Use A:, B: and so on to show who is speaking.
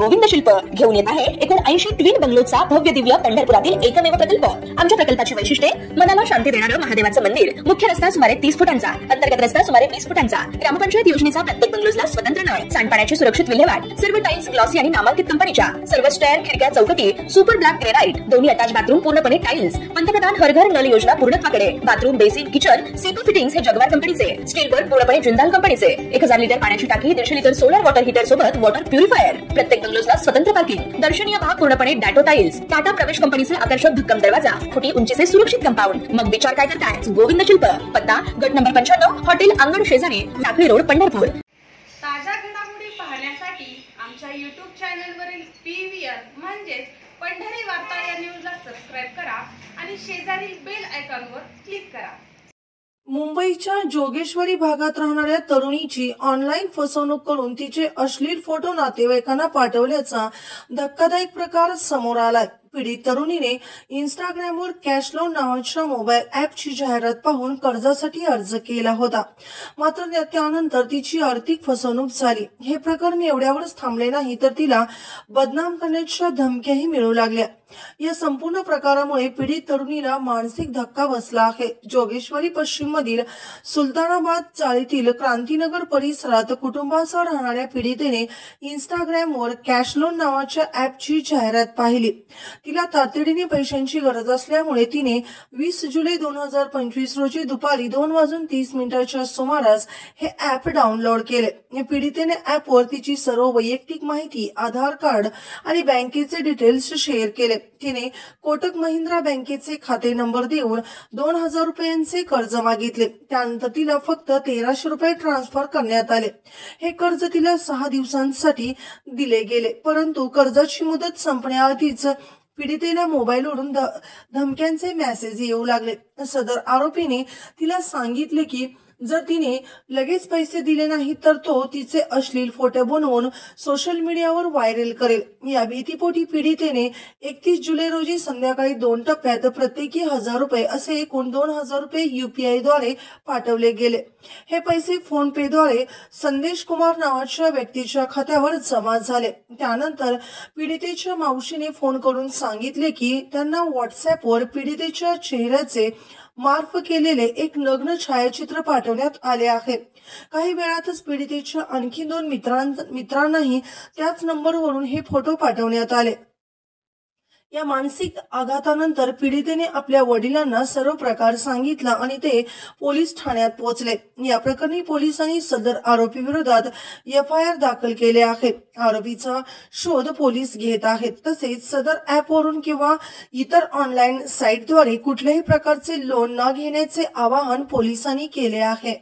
A: गोविंद शिल्प घेऊन येत आहे एकूण 80 ट्विन बंगलोचा भव्य दिव्य पंढरपुरातील एकमेव प्रकल्प। आमच्या प्रकल्पाची वैशिष्ट्ये मनाला शांती देणारं महादेवाचं मंदिर, मुख्य रस्ता सुमारे 30 फुटांचा, अंतर्गत रस्ता सुमारे 20 फुटांचा, ग्रामपंचायत योजनेचा प्रत्येक बंगलोजला स्वतंत्र नळ, सांडपाण्याची सुरक्षित विल्हेवाट, सर्व टाइल्स ग्लॉसी आणि नामांकित कंपनीच्या, सर्व स्टेअर, खिडक्या, चौकटी सुपर ब्लॅक ग्रेनाइट, दोन्ही अटॅच बाथरूम पूर्णपणे टाइल्स, पंतप्रधान हर घर नल योजना पूर्णत्वाकडे, बाथरूम, बेसिन, किचन, सीपू फिटिंग्स हे जगवार कंपनीचे, स्टील वर्क पूर्णपणे जिंदाल कंपनीचे, 1000 लिटर पाण्याची टाकी, 150 लिटर सोलर वॉटर हीटर सोबत वॉटर प्युरिफायर, प्रत्येक बंगलोजला स्वतंत्र पार्किंग, दर्शनीय भाग पूर्णपणे डॅटो टाइल्स, टाटा प्रवेश कंपनीचे आकर्षक भक्कम दरवाजा, फुटी उंचीचे सुरक्षित कंपाऊंड। मग विचार काय करताय? गोविंद शिल्प, पत्ता गट नंबर 95, हॉटेल अंगण शेजारी, टाकळी रोड, पंढरपूर।
B: ताज्या घडामोडी पाहण्यासाठी आमच्या YouTube चॅनलवरील PVR म्हणजेच पंढरी वार्ता या न्यूजला सबस्क्राइब करा आणि शेजारील बेल आयकॉनवर क्लिक करा।
C: मुंबईच्या जोगेश्वरी भागात राहणाऱ्या तरुणीची ऑनलाईन फसवणूक करून तिचे अश्लील फोटो नातेवाईकांना पाठवल्याचा धक्कादायक प्रकार समोर आलाय। पीडित तरुणीने इंस्टाग्रामवर कॅश लोन नावाच्या मोबाईल ॲपची जाहिरात पाहून कर्जासाठी अर्ज केला होता, मात्र त्यानंतर तिची आर्थिक फसवणूक झाली। हे प्रकरण एवढ्यावरच थांबले नाही तर तिला बदनाम करण्याच्या धमक्याही मिळू लागल्या। या संपूर्ण प्रकारामुळे पीडित तरुणीला मानसिक धक्का बसला आहे। जोगेश्वरी पश्चिम मधील सुलतानाबाद चाळीतील क्रांतीनगर परिसरात कुटुंबासह राहणाऱ्या पीडितेने इंस्टाग्रामवर कॅश लोन नावाच्या ॲपची जाहिरात पाहिली। तिला तातडीने पैशांची गरज असल्यामुळे तिने 20 जुलै 2025 रोजी दुपारी 2:30 सुमारास हे ॲप डाउनलोड केले। पीडितेने ॲपवर तिची सर्व वैयक्तिक माहिती, आधार कार्ड आणि बँकेचे डिटेल्स शेअर केले। तिने कोटक महिंद्रा बँकेचे खाते नंबर देऊन 2000 रुपयांचे कर्ज मागितले। त्यानंतर तिला फक्त 1300 रुपये ट्रान्सफर करण्यात आले। हे कर्ज तिला 6 दिवसांसाठी दिले गेले, परंतु कर्जाची मुदत संपण्याआधीच पीडितेला मोबाईलवरून धमक्यांचे मेसेज येऊ लागले। सदर आरोपीने तिला सांगितले की जर तिने लगेच पैसे दिले नाही तर तो तिचे अश्लील फोटो बनवून सोशल मीडियावर व्हायरल करेल। या भीतीपोटी पीडितेने 31 जुलै रोजी संध्याकाळी 2 टप्प्यात प्रत्येकी 1000 रुपये असे एकूण 2000 रुपये UPI द्वारे पाठवले गेले। हे पैसे फोन पे द्वारे संदेश कुमार नावाच्या व्यक्तीच्या खात्यावर जमा झाले। त्यानंतर पीडितेच्या मावशीने फोन करून सांगितले की त्यांना व्हॉट्सअपवर पीडितेच्या चेहऱ्याचे मार्फ केलेले एक नग्न छायाचित्र पाठवण्यात आले आहे। काही वेळातच पीडितेच्या आणखी 2 मित्रांनाही त्याच नंबरवरून हे फोटो पाठवण्यात आले। या मानसिक आघातानंतर पीडितेने आपल्या वडिलांना सर्व प्रकार सांगितला आणि ते पोलीस ठाण्यात पोहोचले। या प्रकरणी पोलिसांनी सदर आरोपी विरोधात FIR दाखल केले आहे। आरोपीचा शोध पोलीस घेत आहेत। तसेच सदर ॲपवरून किंवा इतर ऑनलाईन साईटद्वारे कुठल्याही प्रकारचे लोन न घेण्याचे आवाहन पोलिसांनी केले आहे।